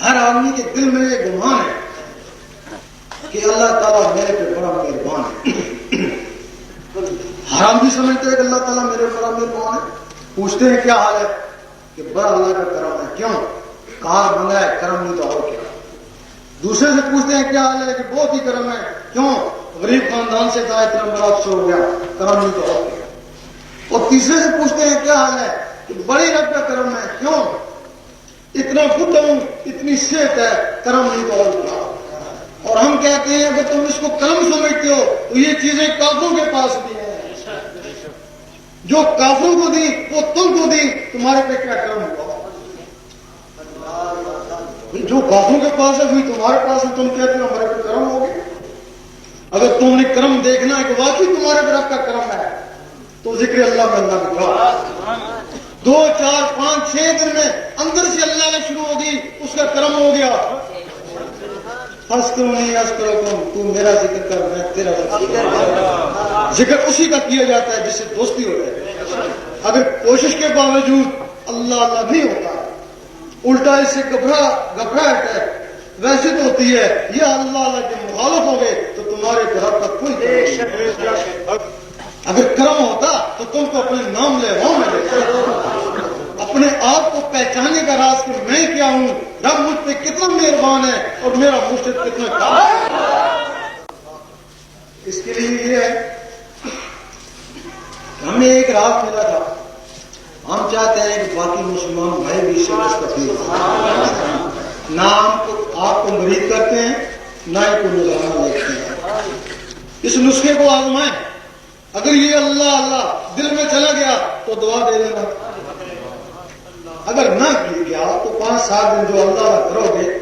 ہر آدمی کے دل میں یہ گمان ہے کہ اللہ تعالیٰ میرے پہ بڑا مہربان ہے. ہر آدمی سمجھتے ہیں کہ اللہ تعالیٰ میرے بڑا مہربان ہے. پوچھتے ہیں کیا حال ہے کہ بڑا اللہ کا کرم ہے. کیوں؟ کار بندہ ہے، کرم نہیں تو اور کیا. دوسرے سے پوچھتے ہیں کیا حال ہے کہ بہت ہی کرم ہے. کیوں؟ غریب خاندان سے تھا، اتنا بڑا افسر ہو گیا، کرم نہیں تو اور کیا. اور تیسرے سے پوچھتے ہیں کیا حال ہے کہ بڑی رب کا کرم ہے. کیوں؟ اتنا بڈھا ہوں، اتنی صحت ہے، کرم نہیں تو اور کیا. اور ہم کہتے ہیں اگر تم اس کو کرم سمجھتے ہو تو یہ چیزیں کافروں کے پاس بھی ہیں. جو کافروں کو دی وہ تم کو دی، تمہارے پہ کیا کرم ہوا؟ جو کافروں کے پاس ہے وہی تمہارے پاس ہے. تم کہتے ہو ہمارے پہ کرم ہو گیا. اگر تم نے کرم دیکھنا ہے کہ واقعی تمہارے پہ رب کا کرم ہے تو ذکر اللہ میں اللہ میں جاؤ. 2 4 5 6 دن میں اندر سے اللہ نے شروع ہوگی، اس کا کرم ہو گیا. ہنس کرو نہیں ہنس کرو تو میرا ذکر کر، میں تیرا ذکر اسی کا کیا جاتا ہے جس سے دوستی ہو جائے. اگر کوشش کے باوجود اللہ اللہ نہیں ہوتا، الٹا اس سے گھبراہٹ ہے ویسے تو ہوتی ہے. یہ اللہ اللہ کے مخالف ہو گئے تو تمہارے گھر کا کوئی اگر کرم ہوتا تو تم کو اپنے نام لے رہا ہوں، اپنے آپ کو پہچانے کا راز کہ میں کیا ہوں، رب مجھ پہ کتنا مہربان ہے اور میرا مرشد کتنا کام. اس کے لیے یہ ہے ہمیں ایک راہ ملا تھا. ہم چاہتے ہیں کہ باقی مسلمان بھائی بھی اس سے مستفید ہوں. نہ آپ کو مرید کرتے ہیں، نہ ہی کو نظرانہ دیکھتے ہیں. اس نسخے کو آزمائیں. اگر یہ اللہ اللہ دل میں چلا گیا تو دعا دے دینا. اگر نہ کیا تو 5 7 دن جو اللہ کرو گے